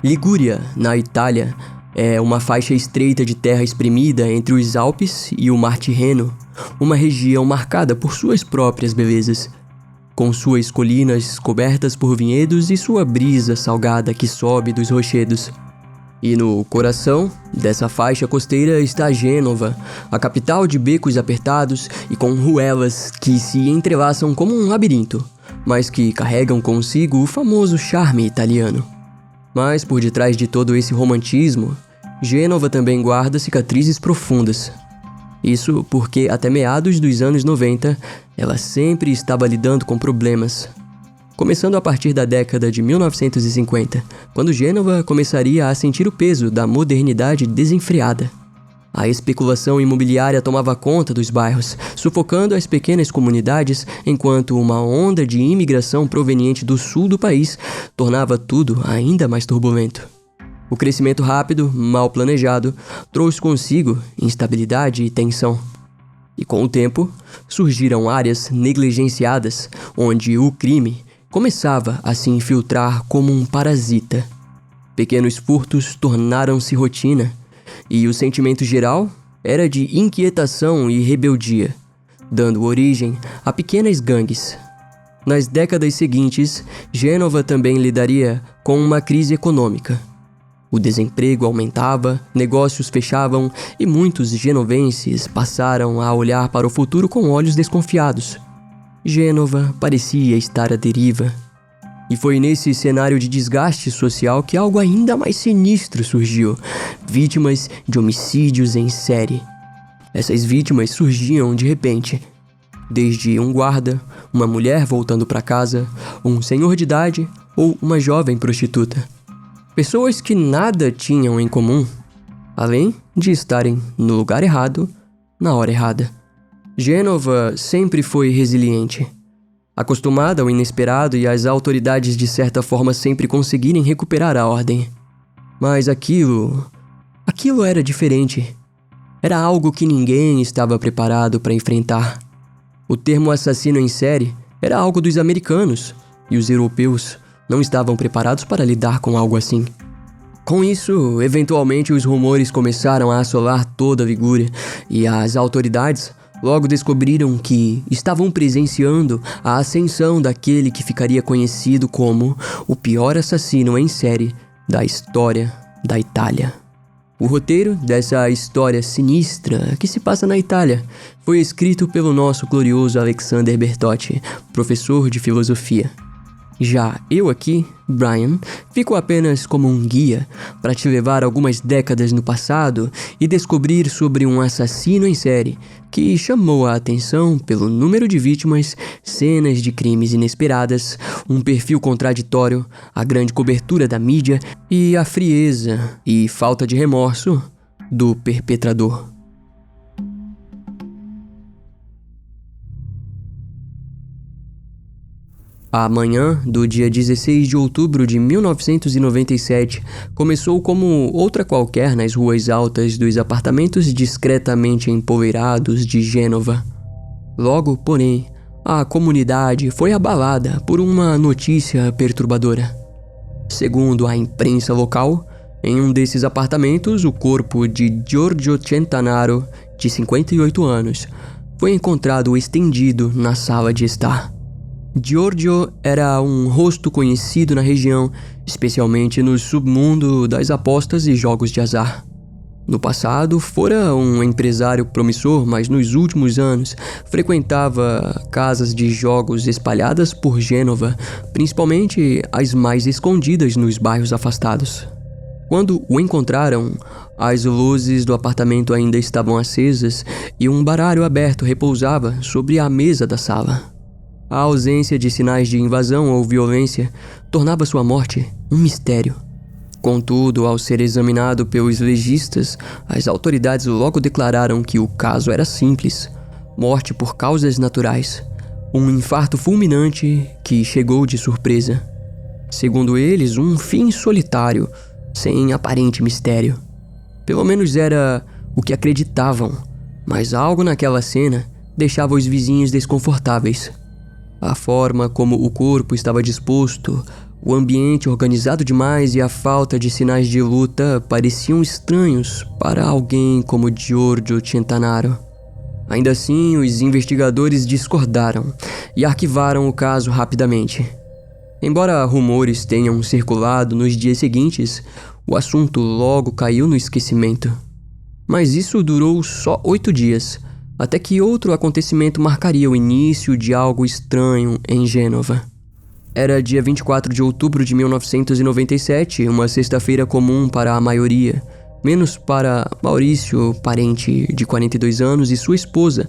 Ligúria, na Itália, é uma faixa estreita de terra espremida entre os Alpes e o Mar Tirreno, uma região marcada por suas próprias belezas, com suas colinas cobertas por vinhedos e sua brisa salgada que sobe dos rochedos. E no coração dessa faixa costeira está Gênova, a capital de becos apertados e com ruelas que se entrelaçam como um labirinto, mas que carregam consigo o famoso charme italiano. Mas por detrás de todo esse romantismo, Gênova também guarda cicatrizes profundas. Isso porque até meados dos anos 90, ela sempre estava lidando com problemas. Começando a partir da década de 1950, quando Gênova começaria a sentir o peso da modernidade desenfreada. A especulação imobiliária tomava conta dos bairros, sufocando as pequenas comunidades, enquanto uma onda de imigração proveniente do sul do país tornava tudo ainda mais turbulento. O crescimento rápido, mal planejado, trouxe consigo instabilidade e tensão. E com o tempo, surgiram áreas negligenciadas, onde o crime começava a se infiltrar como um parasita. Pequenos furtos tornaram-se rotina, e o sentimento geral era de inquietação e rebeldia, dando origem a pequenas gangues. Nas décadas seguintes, Gênova também lidaria com uma crise econômica. O desemprego aumentava, negócios fechavam e muitos genovenses passaram a olhar para o futuro com olhos desconfiados. Gênova parecia estar à deriva. E foi nesse cenário de desgaste social que algo ainda mais sinistro surgiu: vítimas de homicídios em série. Essas vítimas surgiam de repente, desde um guarda, uma mulher voltando para casa, um senhor de idade ou uma jovem prostituta. Pessoas que nada tinham em comum, além de estarem no lugar errado, na hora errada. Gênova sempre foi resiliente, acostumada ao inesperado e às autoridades de certa forma sempre conseguirem recuperar a ordem. Mas aquilo era diferente. Era algo que ninguém estava preparado para enfrentar. O termo assassino em série era algo dos americanos, e os europeus não estavam preparados para lidar com algo assim. Com isso, eventualmente os rumores começaram a assolar toda a Ligúria, e as autoridades logo descobriram que estavam presenciando a ascensão daquele que ficaria conhecido como o pior assassino em série da história da Itália. O roteiro dessa história sinistra que se passa na Itália foi escrito pelo nosso glorioso Alexander Bertotti, professor de filosofia. Já eu aqui, Brian, fico apenas como um guia para te levar algumas décadas no passado e descobrir sobre um assassino em série que chamou a atenção pelo número de vítimas, cenas de crimes inesperadas, um perfil contraditório, a grande cobertura da mídia e a frieza e falta de remorso do perpetrador. A manhã do dia 16 de outubro de 1997 começou como outra qualquer nas ruas altas dos apartamentos discretamente empoeirados de Gênova. Logo, porém, a comunidade foi abalada por uma notícia perturbadora. Segundo a imprensa local, em um desses apartamentos, o corpo de Giorgio Centanaro, de 58 anos, foi encontrado estendido na sala de estar. Giorgio era um rosto conhecido na região, especialmente no submundo das apostas e jogos de azar. No passado, fora um empresário promissor, mas nos últimos anos frequentava casas de jogos espalhadas por Gênova, principalmente as mais escondidas nos bairros afastados. Quando o encontraram, as luzes do apartamento ainda estavam acesas e um baralho aberto repousava sobre a mesa da sala. A ausência de sinais de invasão ou violência tornava sua morte um mistério. Contudo, ao ser examinado pelos legistas, as autoridades logo declararam que o caso era simples: morte por causas naturais, um infarto fulminante que chegou de surpresa. Segundo eles, um fim solitário, sem aparente mistério. Pelo menos era o que acreditavam, mas algo naquela cena deixava os vizinhos desconfortáveis. A forma como o corpo estava disposto, O ambiente organizado demais e a falta de sinais de luta pareciam estranhos para alguém como Giorgio Centanaro. Ainda assim, os investigadores discordaram e arquivaram o caso rapidamente. Embora rumores tenham circulado nos dias seguintes, o assunto logo caiu no esquecimento. Mas isso durou só 8 dias, até que outro acontecimento marcaria o início de algo estranho em Gênova. Era dia 24 de outubro de 1997, uma sexta-feira comum para a maioria, menos para Maurício, parente de 42 anos, e sua esposa,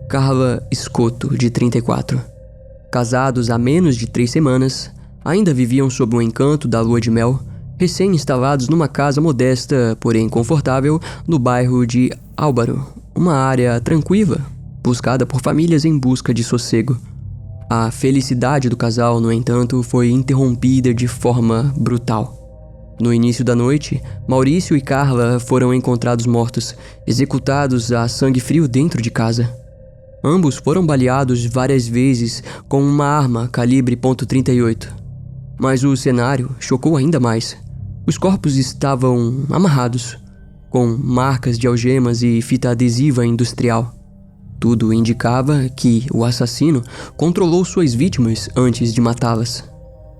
Carla Scotto, de 34. Casados há menos de 3 semanas, ainda viviam sob o encanto da lua de mel, recém-instalados numa casa modesta, porém confortável, no bairro de Álvaro, uma área tranquila, buscada por famílias em busca de sossego. A felicidade do casal, no entanto, foi interrompida de forma brutal. No início da noite, Maurício e Carla foram encontrados mortos, executados a sangue frio dentro de casa. Ambos foram baleados várias vezes com uma arma calibre .38. Mas o cenário chocou ainda mais. Os corpos estavam amarrados, com marcas de algemas e fita adesiva industrial. Tudo indicava que o assassino controlou suas vítimas antes de matá-las.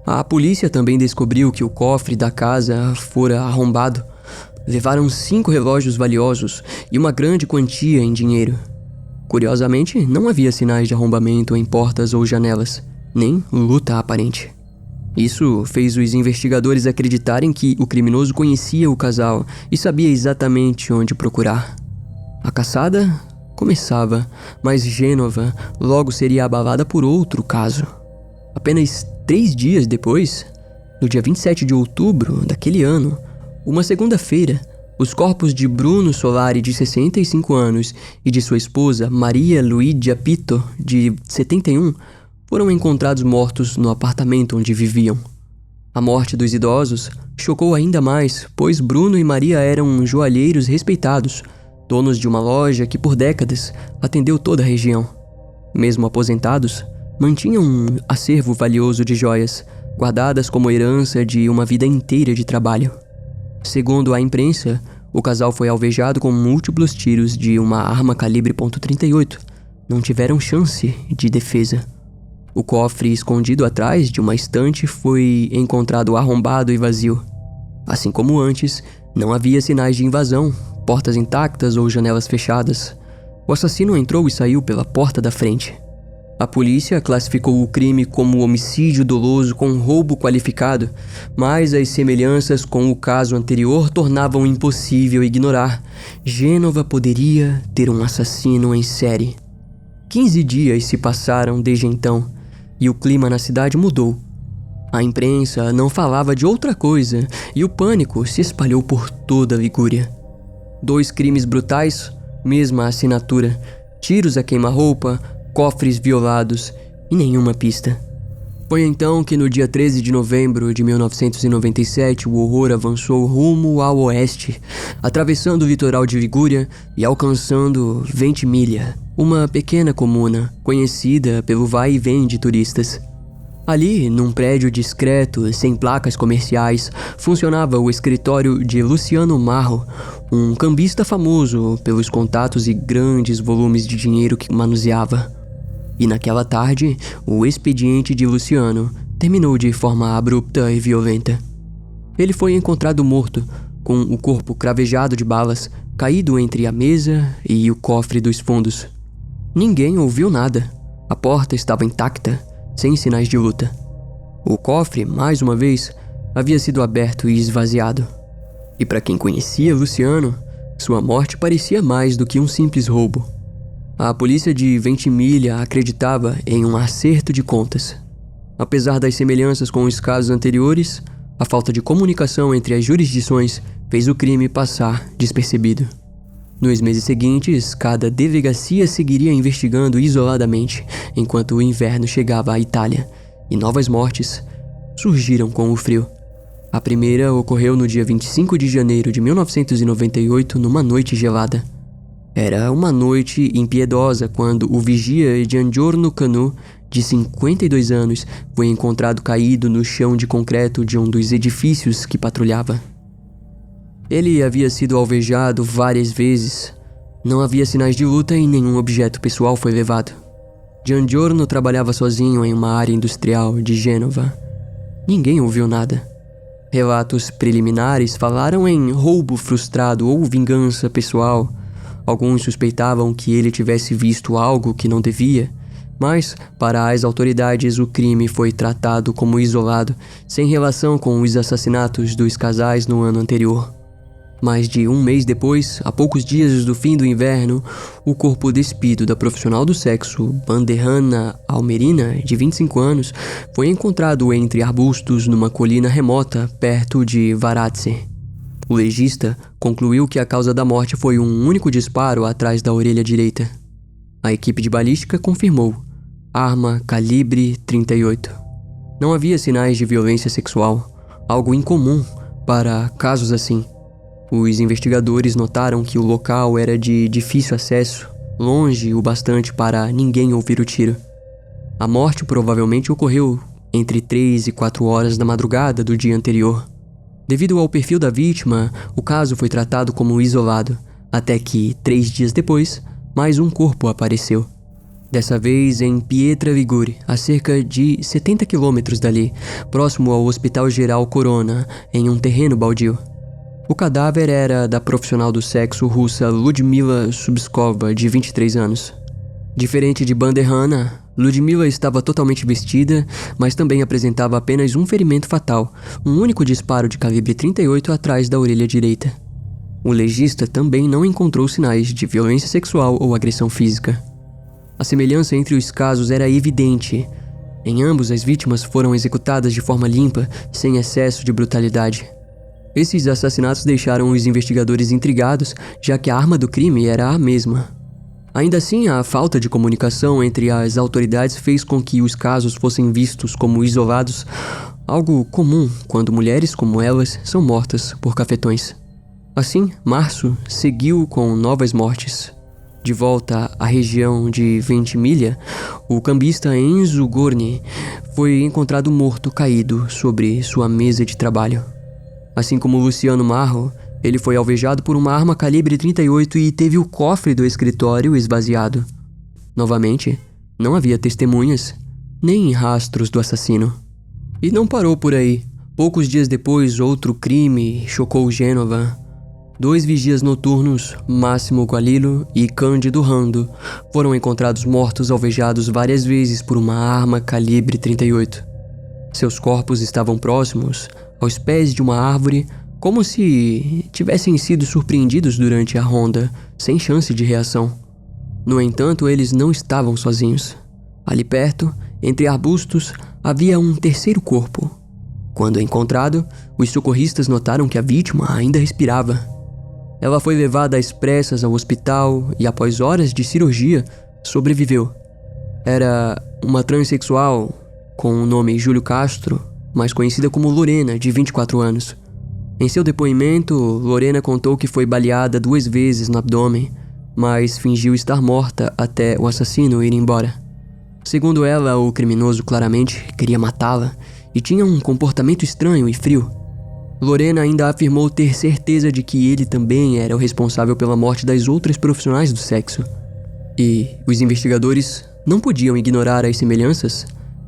A polícia também descobriu que o cofre da casa fora arrombado. Levaram 5 relógios valiosos e uma grande quantia em dinheiro. Curiosamente, não havia sinais de arrombamento em portas ou janelas, nem luta aparente. Isso fez os investigadores acreditarem que o criminoso conhecia o casal e sabia exatamente onde procurar. A caçada começava, mas Gênova logo seria abalada por outro caso. Apenas 3 dias depois, no dia 27 de outubro daquele ano, uma segunda-feira, os corpos de Bruno Solari, de 65 anos, e de sua esposa, Maria Luídia Pito, de 71, foram encontrados mortos no apartamento onde viviam. A morte dos idosos chocou ainda mais, pois Bruno e Maria eram joalheiros respeitados, donos de uma loja que por décadas atendeu toda a região. Mesmo aposentados, mantinham um acervo valioso de joias, guardadas como herança de uma vida inteira de trabalho. Segundo a imprensa, o casal foi alvejado com múltiplos tiros de uma arma calibre .38. Não tiveram chance de defesa. O cofre escondido atrás de uma estante foi encontrado arrombado e vazio. Assim como antes, não havia sinais de invasão, portas intactas ou janelas fechadas. O assassino entrou e saiu pela porta da frente. A polícia classificou o crime como homicídio doloso com roubo qualificado, mas as semelhanças com o caso anterior tornavam impossível ignorar. Gênova poderia ter um assassino em série. 15 dias se passaram desde então, e o clima na cidade mudou. A imprensa não falava de outra coisa, e o pânico se espalhou por toda a Ligúria. 2 crimes brutais, mesma assinatura, tiros a queima-roupa, cofres violados e nenhuma pista. Foi então que no dia 13 de novembro de 1997 o horror avançou rumo ao oeste, atravessando o litoral de Ligúria e alcançando Ventimiglia, uma pequena comuna conhecida pelo vai e vem de turistas. Ali, num prédio discreto, sem placas comerciais, funcionava o escritório de Luciano Marro, um cambista famoso pelos contatos e grandes volumes de dinheiro que manuseava. E naquela tarde, o expediente de Luciano terminou de forma abrupta e violenta. Ele foi encontrado morto, com o corpo cravejado de balas, caído entre a mesa e o cofre dos fundos. Ninguém ouviu nada. A porta estava intacta, sem sinais de luta. O cofre, mais uma vez, havia sido aberto e esvaziado. E para quem conhecia Luciano, sua morte parecia mais do que um simples roubo. A polícia de Ventimiglia acreditava em um acerto de contas. Apesar das semelhanças com os casos anteriores, a falta de comunicação entre as jurisdições fez o crime passar despercebido. Nos meses seguintes, cada delegacia seguiria investigando isoladamente, enquanto o inverno chegava à Itália, e novas mortes surgiram com o frio. A primeira ocorreu no dia 25 de janeiro de 1998, numa noite gelada. Era uma noite impiedosa quando o vigia Giangiorno Canu, de 52 anos, foi encontrado caído no chão de concreto de um dos edifícios que patrulhava. Ele havia sido alvejado várias vezes. Não havia sinais de luta e nenhum objeto pessoal foi levado. Giangiorno trabalhava sozinho em uma área industrial de Gênova. Ninguém ouviu nada. Relatos preliminares falaram em roubo frustrado ou vingança pessoal. Alguns suspeitavam que ele tivesse visto algo que não devia, mas, para as autoridades, o crime foi tratado como isolado, sem relação com os assassinatos dos casais no ano anterior. Mais de um mês depois, a poucos dias do fim do inverno, o corpo despido da profissional do sexo, Banderhana Almerina, de 25 anos, foi encontrado entre arbustos numa colina remota perto de Varazze. O legista concluiu que a causa da morte foi um único disparo atrás da orelha direita. A equipe de balística confirmou: arma calibre 38. Não havia sinais de violência sexual, algo incomum para casos assim. Os investigadores notaram que o local era de difícil acesso, longe o bastante para ninguém ouvir o tiro. A morte provavelmente ocorreu entre 3 e 4 horas da madrugada do dia anterior. Devido ao perfil da vítima, o caso foi tratado como isolado, até que, 3 dias depois, mais um corpo apareceu. Dessa vez em Pietra Ligure, a cerca de 70 quilômetros dali, próximo ao Hospital Geral Corona, em um terreno baldio. O cadáver era da profissional do sexo russa Ludmila Subskova, de 23 anos. Diferente de Banderhana, Ludmila estava totalmente vestida, mas também apresentava apenas um ferimento fatal, um único disparo de calibre 38 atrás da orelha direita. O legista também não encontrou sinais de violência sexual ou agressão física. A semelhança entre os casos era evidente. Em ambos, as vítimas foram executadas de forma limpa, sem excesso de brutalidade. Esses assassinatos deixaram os investigadores intrigados, já que a arma do crime era a mesma. Ainda assim, a falta de comunicação entre as autoridades fez com que os casos fossem vistos como isolados, algo comum quando mulheres como elas são mortas por cafetões. Assim, março seguiu com novas mortes. De volta à região de Ventimiglia, o cambista Enzo Gorni foi encontrado morto caído sobre sua mesa de trabalho. Assim como Luciano Marro, ele foi alvejado por uma arma calibre 38 e teve o cofre do escritório esvaziado. Novamente, não havia testemunhas, nem rastros do assassino. E não parou por aí. Poucos dias depois, outro crime chocou Gênova. 2 vigias noturnos, Máximo Gualilo e Cândido Rando, foram encontrados mortos alvejados várias vezes por uma arma calibre 38. Seus corpos estavam próximos, aos pés de uma árvore, como se tivessem sido surpreendidos durante a ronda, sem chance de reação. No entanto, eles não estavam sozinhos. Ali perto, entre arbustos, havia um terceiro corpo. Quando encontrado, os socorristas notaram que a vítima ainda respirava. Ela foi levada às pressas ao hospital e, após horas de cirurgia, sobreviveu. Era uma transexual com o nome Júlio Castro, mais conhecida como Lorena, de 24 anos. Em seu depoimento, Lorena contou que foi baleada 2 vezes no abdômen, mas fingiu estar morta até o assassino ir embora. Segundo ela, o criminoso claramente queria matá-la e tinha um comportamento estranho e frio. Lorena ainda afirmou ter certeza de que ele também era o responsável pela morte das outras profissionais do sexo. E os investigadores não podiam ignorar as semelhanças.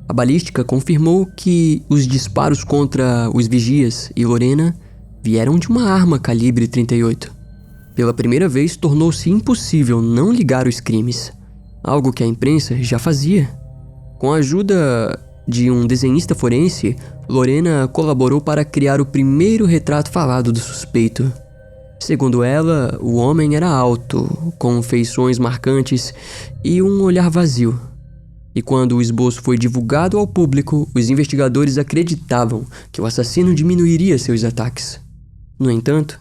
A balística confirmou que os disparos contra os vigias e Lorena vieram de uma arma calibre 38. Pela primeira vez, tornou-se impossível não ligar os crimes, algo que a imprensa já fazia. Com a ajuda de um desenhista forense, Lorena colaborou para criar o primeiro retrato falado do suspeito. Segundo ela, o homem era alto, com feições marcantes e um olhar vazio. E quando o esboço foi divulgado ao público, os investigadores acreditavam que o assassino diminuiria seus ataques. No entanto,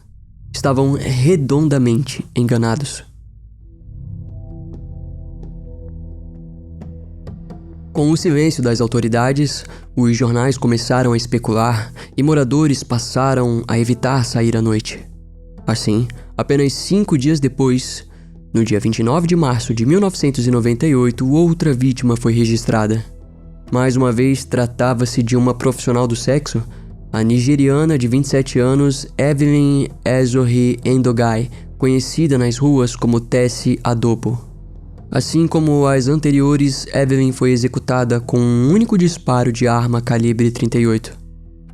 estavam redondamente enganados. Com o silêncio das autoridades, os jornais começaram a especular e moradores passaram a evitar sair à noite. Assim, apenas 5 dias depois, No dia 29 de março de 1998, outra vítima foi registrada. Mais uma vez, tratava-se de uma profissional do sexo, a nigeriana de 27 anos Evelyn Ezohi Endogai, conhecida nas ruas como Tessie Adopo. Assim como as anteriores, Evelyn foi executada com um único disparo de arma calibre 38.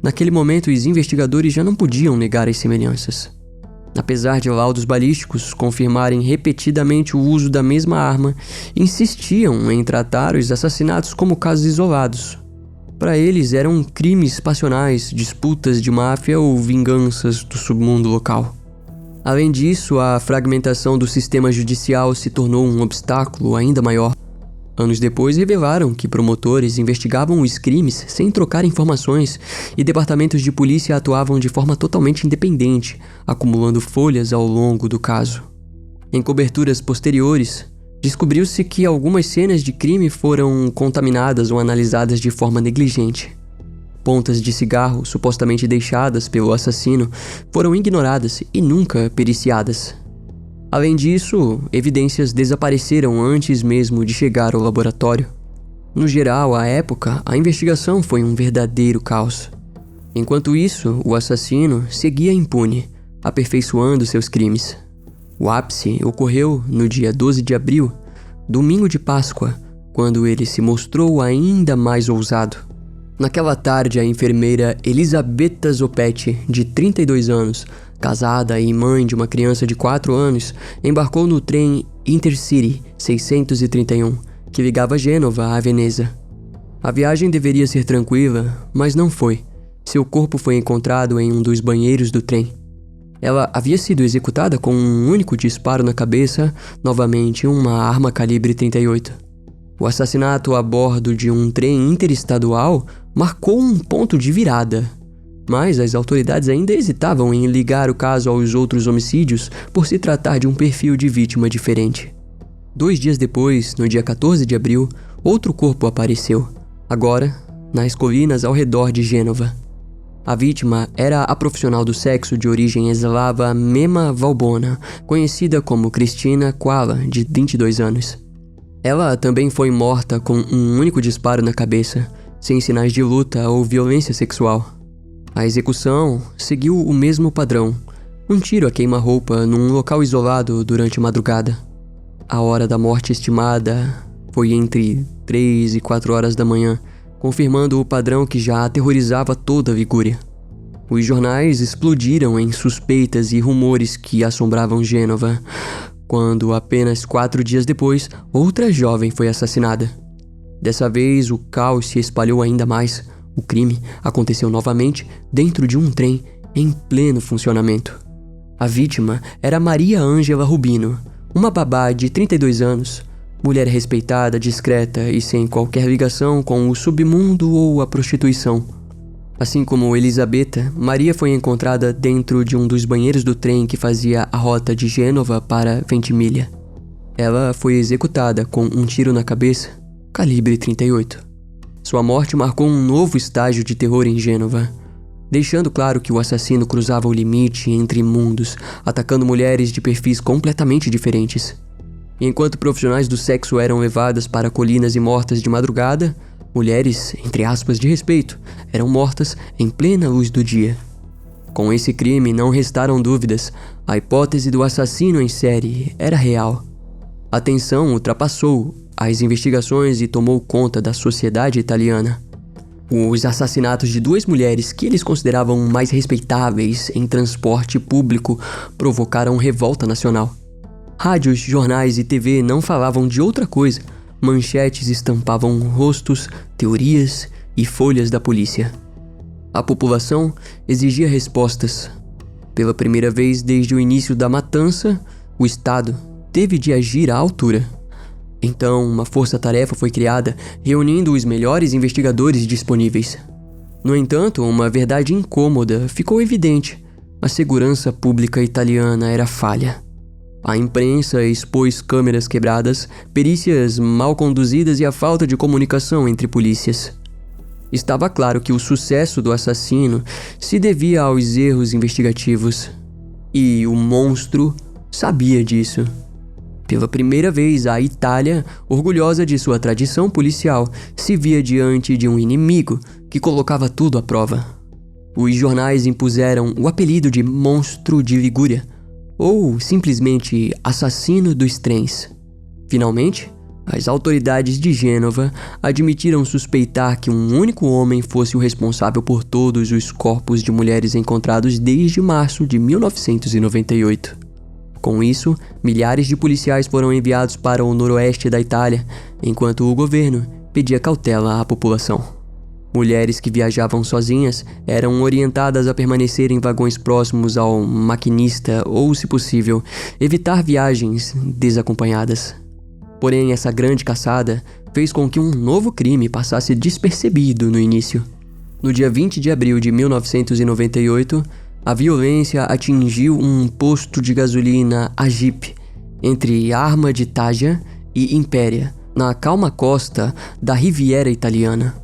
Naquele momento, os investigadores já não podiam negar as semelhanças. Apesar de laudos balísticos confirmarem repetidamente o uso da mesma arma, insistiam em tratar os assassinatos como casos isolados. Para eles, eram crimes passionais, disputas de máfia ou vinganças do submundo local. Além disso, a fragmentação do sistema judicial se tornou um obstáculo ainda maior. Anos depois, revelaram que promotores investigavam os crimes sem trocar informações e departamentos de polícia atuavam de forma totalmente independente, acumulando folhas ao longo do caso. Em coberturas posteriores, descobriu-se que algumas cenas de crime foram contaminadas ou analisadas de forma negligente. Pontas de cigarro supostamente deixadas pelo assassino foram ignoradas e nunca periciadas. Além disso, evidências desapareceram antes mesmo de chegar ao laboratório. No geral, à época, a investigação foi um verdadeiro caos. Enquanto isso, o assassino seguia impune, aperfeiçoando seus crimes. O ápice ocorreu no dia 12 de abril, domingo de Páscoa, quando ele se mostrou ainda mais ousado. Naquela tarde, a enfermeira Elisabetta Zopetti, de 32 anos, casada e mãe de uma criança de 4 anos, embarcou no trem Intercity 631, que ligava Gênova a Veneza. A viagem deveria ser tranquila, mas não foi. Seu corpo foi encontrado em um dos banheiros do trem. Ela havia sido executada com um único disparo na cabeça, novamente uma arma calibre 38. O assassinato a bordo de um trem interestadual marcou um ponto de virada. Mas as autoridades ainda hesitavam em ligar o caso aos outros homicídios por se tratar de um perfil de vítima diferente. 2 dias depois, no dia 14 de abril, outro corpo apareceu, agora nas colinas ao redor de Gênova. A vítima era a profissional do sexo de origem eslava Mema Valbona, conhecida como Cristina Quala, de 22 anos. Ela também foi morta com um único disparo na cabeça, sem sinais de luta ou violência sexual. A execução seguiu o mesmo padrão, um tiro a queima-roupa num local isolado durante a madrugada. A hora da morte estimada foi entre 3 e 4 horas da manhã, confirmando o padrão que já aterrorizava toda a Ligúria. Os jornais explodiram em suspeitas e rumores que assombravam Gênova, quando apenas 4 dias depois, outra jovem foi assassinada. Dessa vez, o caos se espalhou ainda mais. O crime aconteceu novamente dentro de um trem em pleno funcionamento. A vítima era Maria Ângela Rubino, uma babá de 32 anos, mulher respeitada, discreta e sem qualquer ligação com o submundo ou a prostituição. Assim como Elisabetta, Maria foi encontrada dentro de um dos banheiros do trem que fazia a rota de Gênova para Ventimiglia. Ela foi executada com um tiro na cabeça, calibre 38. Sua morte marcou um novo estágio de terror em Gênova, deixando claro que o assassino cruzava o limite entre mundos, atacando mulheres de perfis completamente diferentes. E enquanto profissionais do sexo eram levadas para colinas e mortas de madrugada, mulheres, entre aspas, de respeito, eram mortas em plena luz do dia. Com esse crime não restaram dúvidas, a hipótese do assassino em série era real. A tensão ultrapassou as investigações e tomou conta da sociedade italiana. Os assassinatos de 2 mulheres que eles consideravam mais respeitáveis em transporte público provocaram revolta nacional. Rádios, jornais e TV não falavam de outra coisa. Manchetes estampavam rostos, teorias e folhas da polícia. A população exigia respostas. Pela primeira vez desde o início da matança, o Estado teve de agir à altura. Então, uma força-tarefa foi criada, reunindo os melhores investigadores disponíveis. No entanto, uma verdade incômoda ficou evidente. A segurança pública italiana era falha. A imprensa expôs câmeras quebradas, perícias mal conduzidas e a falta de comunicação entre polícias. Estava claro que o sucesso do assassino se devia aos erros investigativos. E o monstro sabia disso. Pela primeira vez, a Itália, orgulhosa de sua tradição policial, se via diante de um inimigo que colocava tudo à prova. Os jornais impuseram o apelido de Monstro de Ligúria, ou simplesmente Assassino dos Trens. Finalmente, as autoridades de Gênova admitiram suspeitar que um único homem fosse o responsável por todos os corpos de mulheres encontrados desde março de 1998. Com isso, milhares de policiais foram enviados para o noroeste da Itália, enquanto o governo pedia cautela à população. Mulheres que viajavam sozinhas eram orientadas a permanecer em vagões próximos ao maquinista ou, se possível, evitar viagens desacompanhadas. Porém, essa grande caçada fez com que um novo crime passasse despercebido no início. No dia 20 de abril de 1998, a violência atingiu um posto de gasolina Agip, entre Arma de Tágia e Impéria, na calma costa da Riviera Italiana.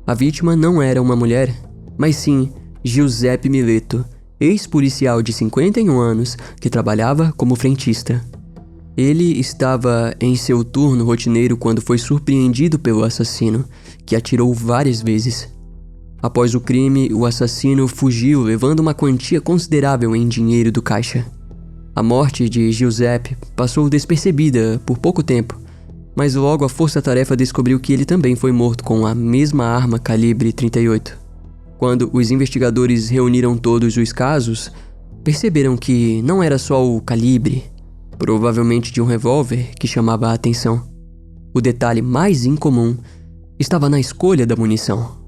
A vítima não era uma mulher, mas sim Giuseppe Mileto, ex-policial de 51 anos que trabalhava como frentista. Ele estava em seu turno rotineiro quando foi surpreendido pelo assassino, que atirou várias vezes. Após o crime, o assassino fugiu levando uma quantia considerável em dinheiro do caixa. A morte de Giuseppe passou despercebida por pouco tempo, mas logo a força-tarefa descobriu que ele também foi morto com a mesma arma calibre 38. Quando os investigadores reuniram todos os casos, perceberam que não era só o calibre, provavelmente de um revólver, que chamava a atenção. O detalhe mais incomum estava na escolha da munição.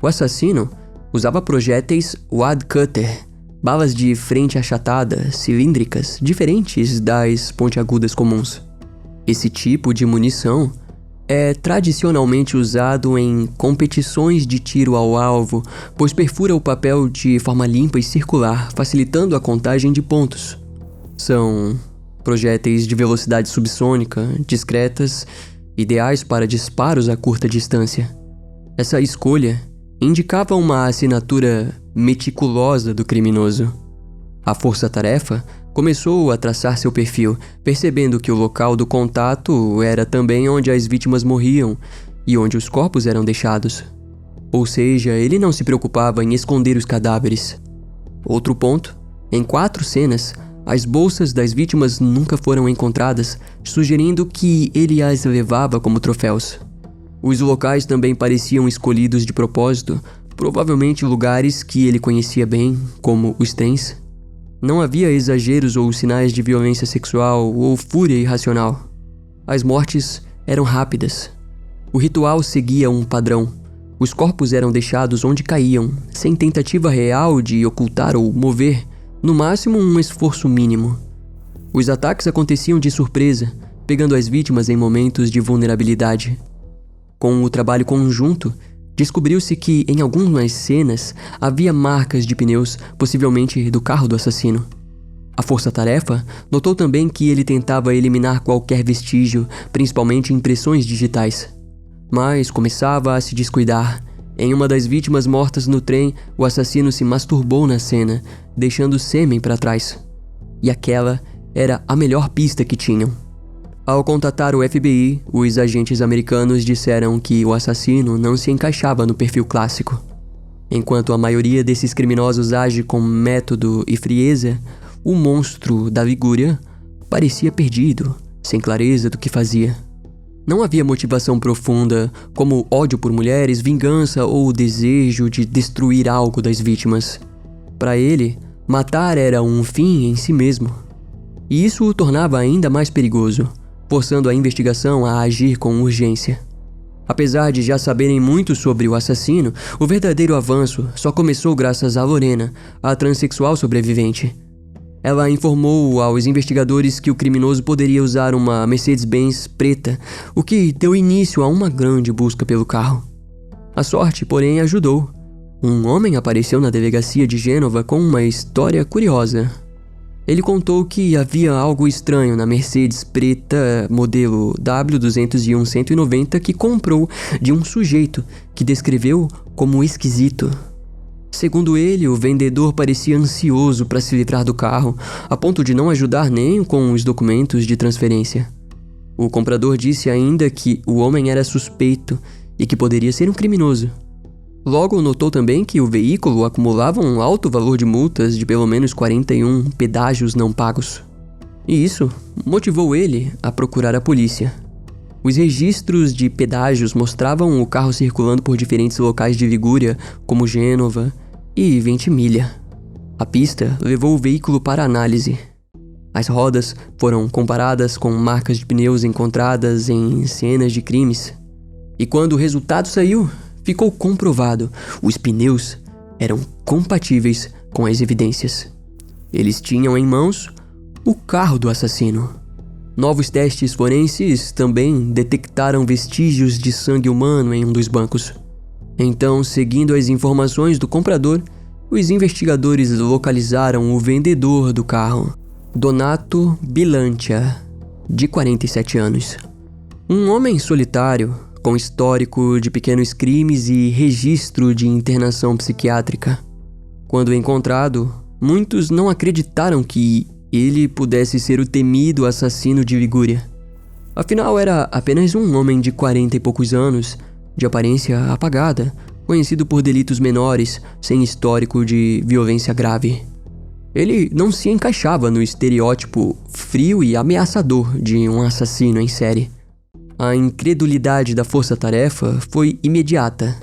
O assassino usava projéteis Wad Cutter, balas de frente achatada, cilíndricas, diferentes das pontiagudas comuns. Esse tipo de munição é tradicionalmente usado em competições de tiro ao alvo, pois perfura o papel de forma limpa e circular, facilitando a contagem de pontos. São projéteis de velocidade subsônica, discretas, ideais para disparos a curta distância. Essa escolha indicava uma assinatura meticulosa do criminoso. A força-tarefa começou a traçar seu perfil, percebendo que o local do contato era também onde as vítimas morriam e onde os corpos eram deixados. Ou seja, ele não se preocupava em esconder os cadáveres. Outro ponto: em 4 cenas, as bolsas das vítimas nunca foram encontradas, sugerindo que ele as levava como troféus. Os locais também pareciam escolhidos de propósito, provavelmente lugares que ele conhecia bem, como os trens. Não havia exageros ou sinais de violência sexual ou fúria irracional. As mortes eram rápidas. O ritual seguia um padrão. Os corpos eram deixados onde caíam, sem tentativa real de ocultar ou mover, no máximo um esforço mínimo. Os ataques aconteciam de surpresa, pegando as vítimas em momentos de vulnerabilidade. Com o trabalho conjunto, descobriu-se que em algumas cenas havia marcas de pneus, possivelmente do carro do assassino. A força-tarefa notou também que ele tentava eliminar qualquer vestígio, principalmente impressões digitais. Mas começava a se descuidar. Em uma das vítimas mortas no trem, o assassino se masturbou na cena, deixando sêmen para trás. E aquela era a melhor pista que tinham. Ao contatar o FBI, os agentes americanos disseram que o assassino não se encaixava no perfil clássico. Enquanto a maioria desses criminosos age com método e frieza, o monstro da Ligúria parecia perdido, sem clareza do que fazia. Não havia motivação profunda, como ódio por mulheres, vingança ou o desejo de destruir algo das vítimas. Para ele, matar era um fim em si mesmo. E isso o tornava ainda mais perigoso, forçando a investigação a agir com urgência. Apesar de já saberem muito sobre o assassino, o verdadeiro avanço só começou graças a Lorena, a transexual sobrevivente. Ela informou aos investigadores que o criminoso poderia usar uma Mercedes-Benz preta, o que deu início a uma grande busca pelo carro. A sorte, porém, ajudou. Um homem apareceu na delegacia de Gênova com uma história curiosa. Ele contou que havia algo estranho na Mercedes preta modelo W201-190 que comprou de um sujeito que descreveu como esquisito. Segundo ele, o vendedor parecia ansioso para se livrar do carro, a ponto de não ajudar nem com os documentos de transferência. O comprador disse ainda que o homem era suspeito e que poderia ser um criminoso. Logo, notou também que o veículo acumulava um alto valor de multas de pelo menos 41 pedágios não pagos. E isso motivou ele a procurar a polícia. Os registros de pedágios mostravam o carro circulando por diferentes locais de Ligúria, como Gênova e Ventimiglia. A pista levou o veículo para análise. As rodas foram comparadas com marcas de pneus encontradas em cenas de crimes. E quando o resultado saiu, ficou comprovado: os pneus eram compatíveis com as evidências. Eles tinham em mãos o carro do assassino. Novos testes forenses também detectaram vestígios de sangue humano em um dos bancos. Então, seguindo as informações do comprador, os investigadores localizaram o vendedor do carro, Donato Bilancia, de 47 anos. Um homem solitário, com histórico de pequenos crimes e registro de internação psiquiátrica. Quando encontrado, muitos não acreditaram que ele pudesse ser o temido assassino de Ligúria. Afinal, era apenas um homem de 40 e poucos anos, de aparência apagada, conhecido por delitos menores, sem histórico de violência grave. Ele não se encaixava no estereótipo frio e ameaçador de um assassino em série. A incredulidade da força-tarefa foi imediata.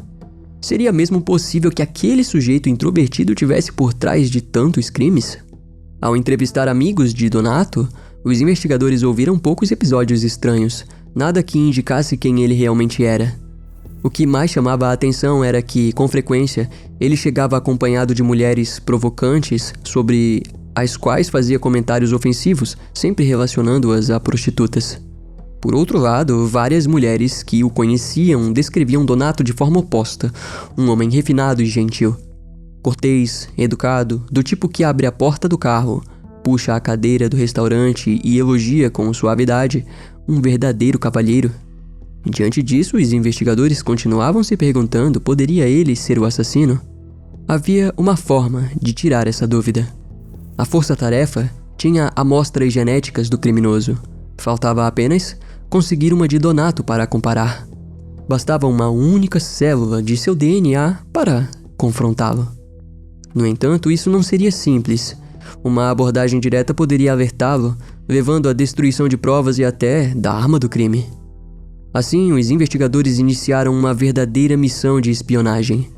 Seria mesmo possível que aquele sujeito introvertido tivesse por trás de tantos crimes? Ao entrevistar amigos de Donato, os investigadores ouviram poucos episódios estranhos, nada que indicasse quem ele realmente era. O que mais chamava a atenção era que, com frequência, ele chegava acompanhado de mulheres provocantes sobre as quais fazia comentários ofensivos, sempre relacionando-as a prostitutas. Por outro lado, várias mulheres que o conheciam descreviam Donato de forma oposta, um homem refinado e gentil. Cortês, educado, do tipo que abre a porta do carro, puxa a cadeira do restaurante e elogia com suavidade, um verdadeiro cavalheiro. Diante disso, os investigadores continuavam se perguntando: poderia ele ser o assassino? Havia uma forma de tirar essa dúvida. A força-tarefa tinha amostras genéticas do criminoso. Faltava apenas conseguir uma de Donato para comparar. Bastava uma única célula de seu DNA para confrontá-lo. No entanto, isso não seria simples. Uma abordagem direta poderia alertá-lo, levando à destruição de provas e até da arma do crime. Assim, os investigadores iniciaram uma verdadeira missão de espionagem.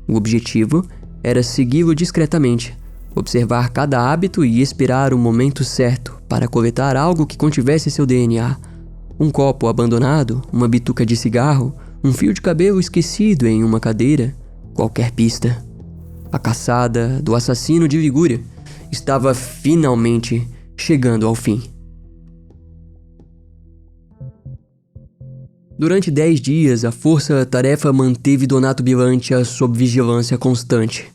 O objetivo era segui-lo discretamente, observar cada hábito e esperar o momento certo para coletar algo que contivesse seu DNA. Um copo abandonado, uma bituca de cigarro, um fio de cabelo esquecido em uma cadeira, qualquer pista. A caçada do assassino de Ligúria estava finalmente chegando ao fim. Durante 10 dias, a força-tarefa manteve Donato Bilancia sob vigilância constante.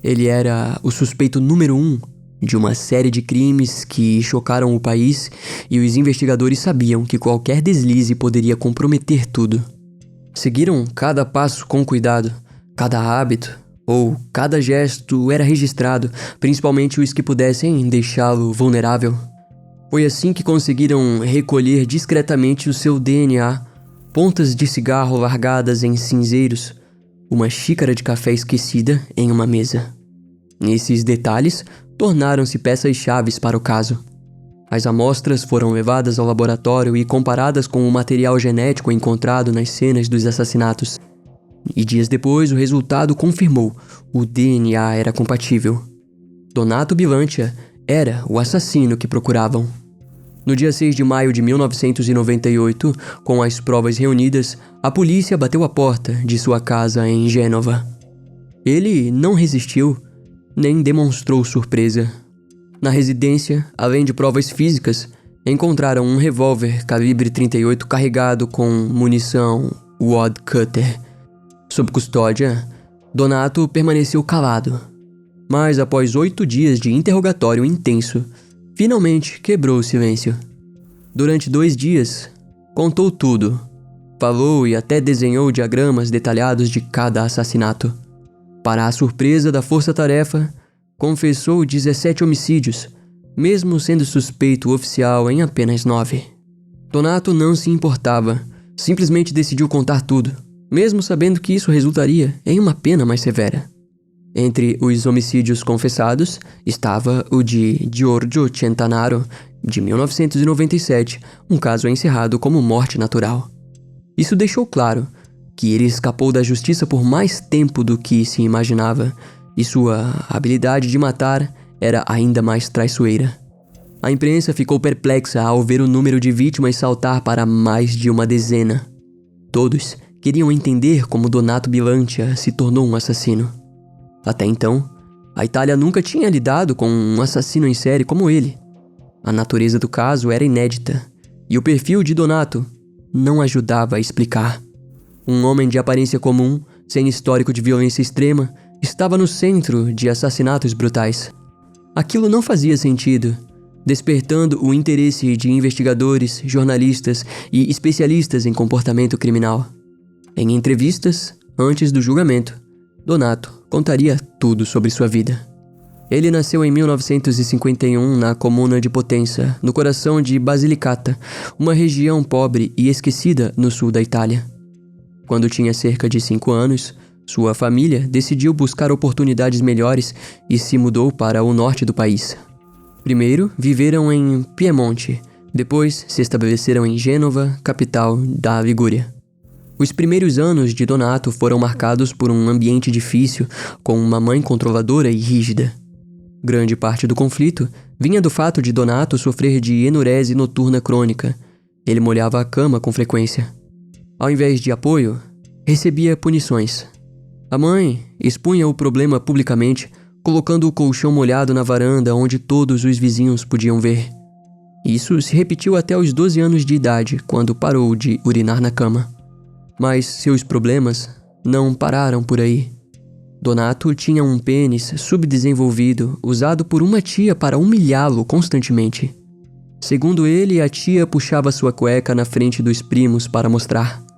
Ele era o suspeito número 1 de uma série de crimes que chocaram o país, e os investigadores sabiam que qualquer deslize poderia comprometer tudo. Seguiram cada passo com cuidado, cada hábito ou cada gesto era registrado, principalmente os que pudessem deixá-lo vulnerável. Foi assim que conseguiram recolher discretamente o seu DNA, pontas de cigarro largadas em cinzeiros, uma xícara de café esquecida em uma mesa. Esses detalhes tornaram-se peças-chaves para o caso. As amostras foram levadas ao laboratório e comparadas com o material genético encontrado nas cenas dos assassinatos. E dias depois, o resultado confirmou: o DNA era compatível. Donato Bilancia era o assassino que procuravam. No dia 6 de maio de 1998, com as provas reunidas, a polícia bateu a porta de sua casa em Gênova. Ele não resistiu, nem demonstrou surpresa. Na residência, além de provas físicas, encontraram um revólver calibre 38 carregado com munição Wad Cutter. Sob custódia, Donato permaneceu calado. Mas após 8 dias de interrogatório intenso, finalmente quebrou o silêncio. Durante 2 dias, contou tudo. Falou e até desenhou diagramas detalhados de cada assassinato. Para a surpresa da força-tarefa, confessou 17 homicídios, mesmo sendo suspeito oficial em apenas 9. Donato não se importava, simplesmente decidiu contar tudo, mesmo sabendo que isso resultaria em uma pena mais severa. Entre os homicídios confessados estava o de Giorgio Centanaro, de 1997, um caso encerrado como morte natural. Isso deixou claro que ele escapou da justiça por mais tempo do que se imaginava, e sua habilidade de matar era ainda mais traiçoeira. A imprensa ficou perplexa ao ver o número de vítimas saltar para mais de uma dezena. Todos queriam entender como Donato Bilancia se tornou um assassino. Até então, a Itália nunca tinha lidado com um assassino em série como ele. A natureza do caso era inédita, e o perfil de Donato não ajudava a explicar. Um homem de aparência comum, sem histórico de violência extrema, estava no centro de assassinatos brutais. Aquilo não fazia sentido, despertando o interesse de investigadores, jornalistas e especialistas em comportamento criminal. Em entrevistas, antes do julgamento, Donato contaria tudo sobre sua vida. Ele nasceu em 1951 na comuna de Potenza, no coração de Basilicata, uma região pobre e esquecida no sul da Itália. Quando tinha cerca de 5 anos, sua família decidiu buscar oportunidades melhores e se mudou para o norte do país. Primeiro, viveram em Piemonte, depois se estabeleceram em Gênova, capital da Ligúria. Os primeiros anos de Donato foram marcados por um ambiente difícil, com uma mãe controladora e rígida. Grande parte do conflito vinha do fato de Donato sofrer de enurese noturna crônica. Ele molhava a cama com frequência. Ao invés de apoio, recebia punições. A mãe expunha o problema publicamente, colocando o colchão molhado na varanda onde todos os vizinhos podiam ver. Isso se repetiu até os 12 anos de idade, quando parou de urinar na cama. Mas seus problemas não pararam por aí. Donato tinha um pênis subdesenvolvido usado por uma tia para humilhá-lo constantemente. Segundo ele, a tia puxava sua cueca na frente dos primos para mostrar.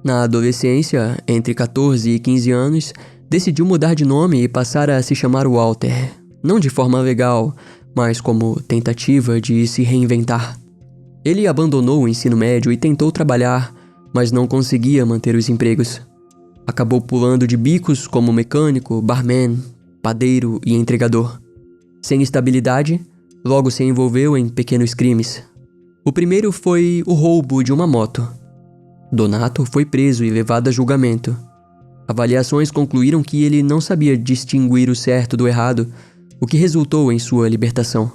Na adolescência, entre 14 e 15 anos, decidiu mudar de nome e passar a se chamar Walter, não de forma legal, mas como tentativa de se reinventar. Ele abandonou o ensino médio e tentou trabalhar, mas não conseguia manter os empregos. Acabou pulando de bicos como mecânico, barman, padeiro e entregador. Sem estabilidade, logo se envolveu em pequenos crimes. O primeiro foi o roubo de uma moto. Donato foi preso e levado a julgamento. Avaliações concluíram que ele não sabia distinguir o certo do errado, o que resultou em sua libertação.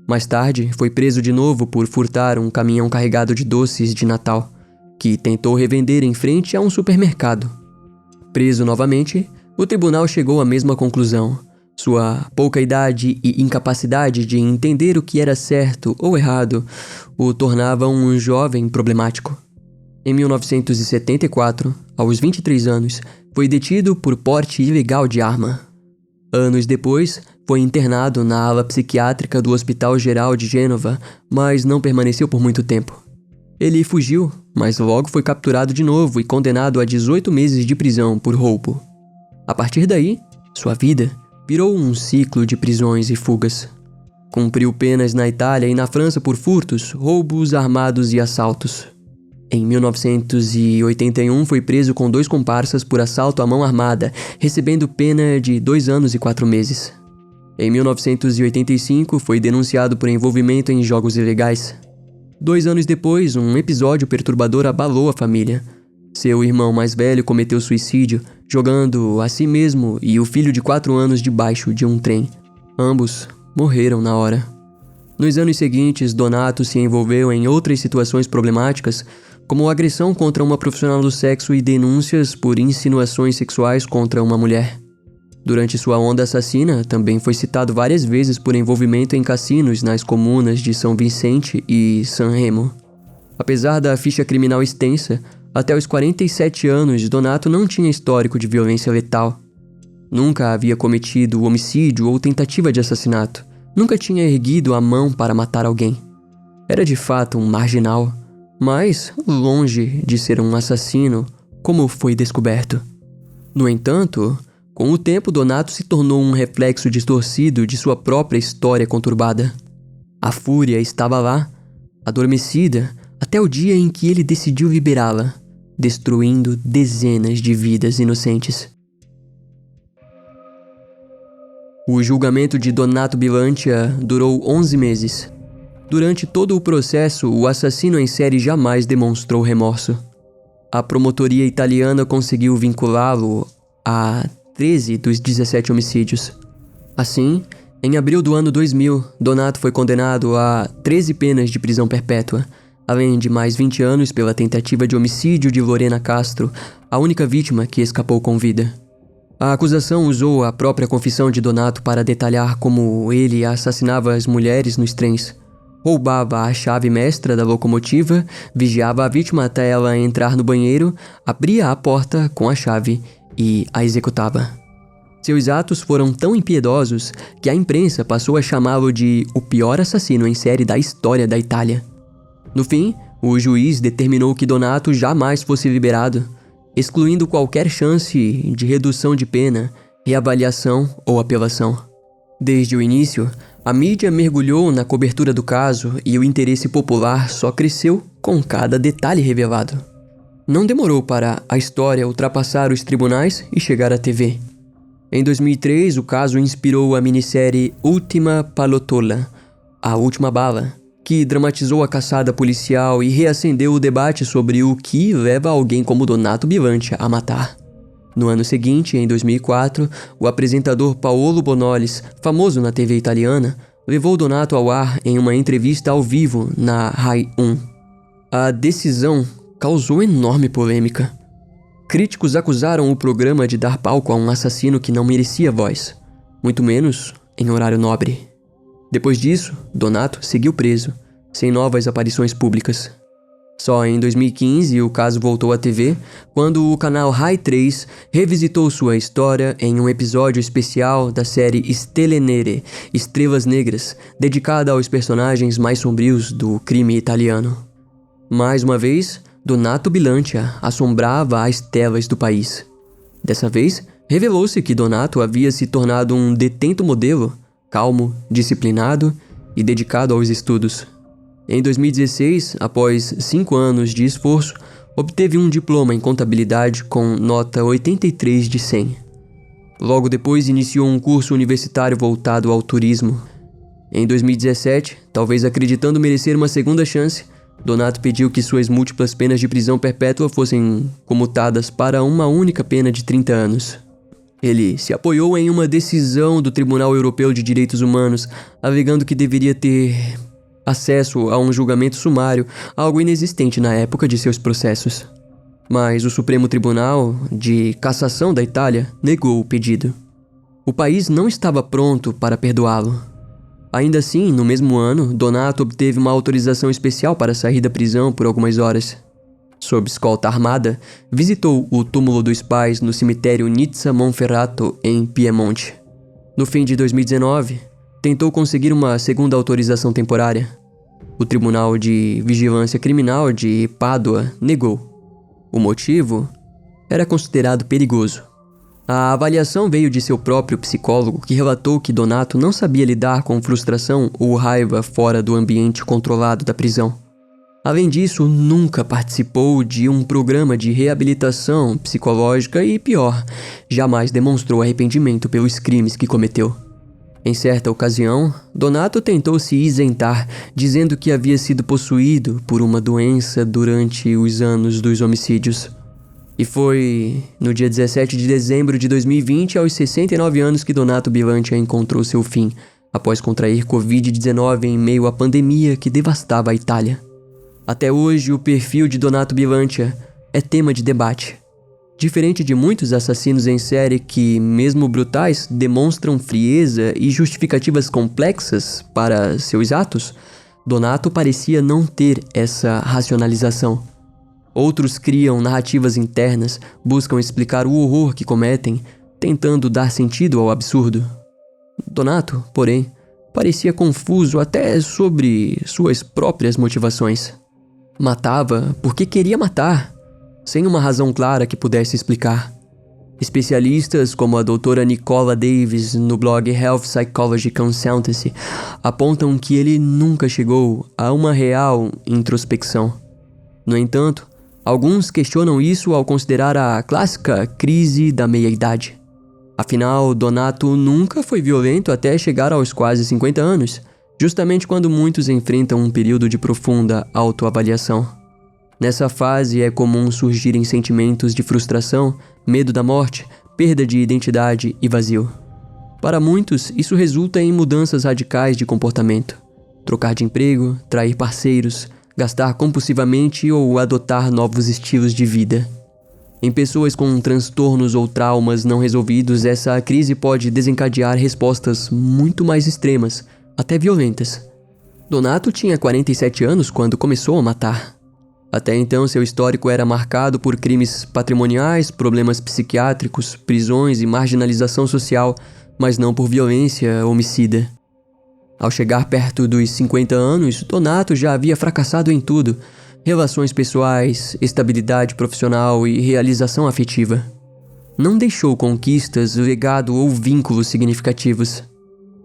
Mais tarde, foi preso de novo por furtar um caminhão carregado de doces de Natal, que tentou revender em frente a um supermercado. Preso novamente, o tribunal chegou à mesma conclusão. Sua pouca idade e incapacidade de entender o que era certo ou errado o tornavam um jovem problemático. Em 1974, aos 23 anos, foi detido por porte ilegal de arma. Anos depois, foi internado na ala psiquiátrica do Hospital Geral de Gênova, mas não permaneceu por muito tempo. Ele fugiu, mas logo foi capturado de novo e condenado a 18 meses de prisão por roubo. A partir daí, sua vida virou um ciclo de prisões e fugas. Cumpriu penas na Itália e na França por furtos, roubos armados e assaltos. Em 1981 foi preso com 2 comparsas por assalto à mão armada, recebendo pena de 2 anos e 4 meses. Em 1985 foi denunciado por envolvimento em jogos ilegais. 2 anos depois, um episódio perturbador abalou a família. Seu irmão mais velho cometeu suicídio, jogando a si mesmo e o filho de 4 anos debaixo de um trem. Ambos morreram na hora. Nos anos seguintes, Donato se envolveu em outras situações problemáticas, como agressão contra uma profissional do sexo e denúncias por insinuações sexuais contra uma mulher. Durante sua onda assassina, também foi citado várias vezes por envolvimento em cassinos nas comunas de São Vicente e San Remo. Apesar da ficha criminal extensa, até os 47 anos, Donato não tinha histórico de violência letal. Nunca havia cometido homicídio ou tentativa de assassinato. Nunca tinha erguido a mão para matar alguém. Era de fato um marginal, mas longe de ser um assassino, como foi descoberto. No entanto, Com o tempo, Donato se tornou um reflexo distorcido de sua própria história conturbada. A fúria estava lá, adormecida, até o dia em que ele decidiu liberá-la, destruindo dezenas de vidas inocentes. O julgamento de Donato Bilancia durou 11 meses. Durante todo o processo, o assassino em série jamais demonstrou remorso. A promotoria italiana conseguiu vinculá-lo a 13 dos 17 homicídios. Assim, em abril do ano 2000, Donato foi condenado a 13 penas de prisão perpétua, além de mais 20 anos pela tentativa de homicídio de Lorena Castro, a única vítima que escapou com vida. A acusação usou a própria confissão de Donato para detalhar como ele assassinava as mulheres nos trens. Roubava a chave mestra da locomotiva, vigiava a vítima até ela entrar no banheiro, abria a porta com a chave e a executava. Seus atos foram tão impiedosos que a imprensa passou a chamá-lo de o pior assassino em série da história da Itália. No fim, o juiz determinou que Donato jamais fosse liberado, excluindo qualquer chance de redução de pena, reavaliação ou apelação. Desde o início, a mídia mergulhou na cobertura do caso e o interesse popular só cresceu com cada detalhe revelado. Não demorou para a história ultrapassar os tribunais e chegar à TV. Em 2003, o caso inspirou a minissérie Ultima Palottola, A Última Bala, que dramatizou a caçada policial e reacendeu o debate sobre o que leva alguém como Donato Bilancia a matar. No ano seguinte, em 2004, o apresentador Paolo Bonolis, famoso na TV italiana, levou Donato ao ar em uma entrevista ao vivo na Rai 1. A decisão causou enorme polêmica. Críticos acusaram o programa de dar palco a um assassino que não merecia voz, muito menos em horário nobre. Depois disso, Donato seguiu preso, sem novas aparições públicas. Só em 2015 o caso voltou à TV, quando o canal Rai 3 revisitou sua história em um episódio especial da série Stelle Nere, Estrelas Negras, dedicada aos personagens mais sombrios do crime italiano. Mais uma vez, Donato Bilancia assombrava as telas do país. Dessa vez, revelou-se que Donato havia se tornado um detento modelo, calmo, disciplinado e dedicado aos estudos. Em 2016, após 5 anos de esforço, obteve um diploma em contabilidade com nota 83 de 100. Logo depois, iniciou um curso universitário voltado ao turismo. Em 2017, talvez acreditando merecer uma segunda chance, Donato pediu que suas múltiplas penas de prisão perpétua fossem comutadas para uma única pena de 30 anos. Ele se apoiou em uma decisão do Tribunal Europeu de Direitos Humanos, alegando que deveria ter acesso a um julgamento sumário, algo inexistente na época de seus processos. Mas o Supremo Tribunal de Cassação da Itália negou o pedido. O país não estava pronto para perdoá-lo. Ainda assim, no mesmo ano, Donato obteve uma autorização especial para sair da prisão por algumas horas. Sob escolta armada, visitou o túmulo dos pais no cemitério Nizza Monferrato, em Piemonte. No fim de 2019, tentou conseguir uma segunda autorização temporária. O Tribunal de Vigilância Criminal de Pádua negou. O motivo era considerado perigoso. A avaliação veio de seu próprio psicólogo, que relatou que Donato não sabia lidar com frustração ou raiva fora do ambiente controlado da prisão. Além disso, nunca participou de um programa de reabilitação psicológica e, pior, jamais demonstrou arrependimento pelos crimes que cometeu. Em certa ocasião, Donato tentou se isentar, dizendo que havia sido possuído por uma doença durante os anos dos homicídios. E foi no dia 17 de dezembro de 2020, aos 69 anos, que Donato Bilancia encontrou seu fim, após contrair Covid-19 em meio à pandemia que devastava a Itália. Até hoje, o perfil de Donato Bilancia é tema de debate. Diferente de muitos assassinos em série que, mesmo brutais, demonstram frieza e justificativas complexas para seus atos, Donato parecia não ter essa racionalização. Outros criam narrativas internas, buscam explicar o horror que cometem, tentando dar sentido ao absurdo. Donato, porém, parecia confuso até sobre suas próprias motivações. Matava porque queria matar, sem uma razão clara que pudesse explicar. Especialistas como a doutora Nicola Davis, no blog Health Psychology Consultancy, apontam que ele nunca chegou a uma real introspecção. No entanto, alguns questionam isso ao considerar a clássica crise da meia-idade. Afinal, Donato nunca foi violento até chegar aos quase 50 anos, justamente quando muitos enfrentam um período de profunda autoavaliação. Nessa fase é comum surgirem sentimentos de frustração, medo da morte, perda de identidade e vazio. Para muitos, isso resulta em mudanças radicais de comportamento. Trocar de emprego, trair parceiros, gastar compulsivamente ou adotar novos estilos de vida. Em pessoas com transtornos ou traumas não resolvidos, essa crise pode desencadear respostas muito mais extremas, até violentas. Donato tinha 47 anos quando começou a matar. Até então, seu histórico era marcado por crimes patrimoniais, problemas psiquiátricos, prisões e marginalização social, mas não por violência homicida. Ao chegar perto dos 50 anos, Donato já havia fracassado em tudo: relações pessoais, estabilidade profissional e realização afetiva. Não deixou conquistas, legado ou vínculos significativos.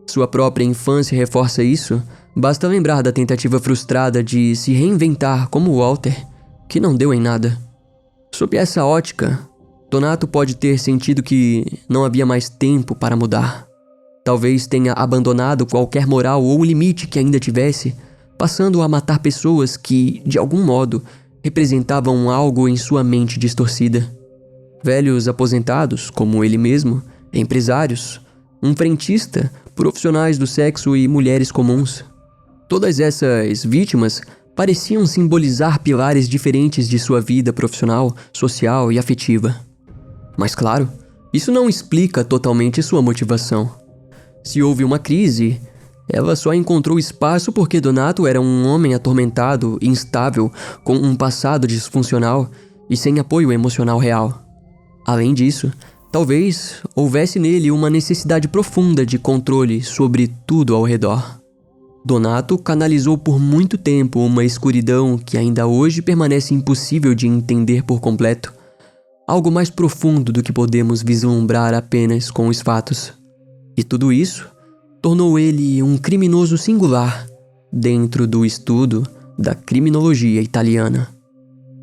Sua própria infância reforça isso. Basta lembrar da tentativa frustrada de se reinventar como Walter, que não deu em nada. Sob essa ótica, Donato pode ter sentido que não havia mais tempo para mudar. Talvez tenha abandonado qualquer moral ou limite que ainda tivesse, passando a matar pessoas que, de algum modo, representavam algo em sua mente distorcida. Velhos aposentados, como ele mesmo, empresários, um frentista, profissionais do sexo e mulheres comuns. Todas essas vítimas pareciam simbolizar pilares diferentes de sua vida profissional, social e afetiva. Mas claro, isso não explica totalmente sua motivação. Se houve uma crise, ela só encontrou espaço porque Donato era um homem atormentado, instável, com um passado disfuncional e sem apoio emocional real. Além disso, talvez houvesse nele uma necessidade profunda de controle sobre tudo ao redor. Donato canalizou por muito tempo uma escuridão que ainda hoje permanece impossível de entender por completo. Algo mais profundo do que podemos vislumbrar apenas com os fatos. E tudo isso tornou ele um criminoso singular dentro do estudo da criminologia italiana.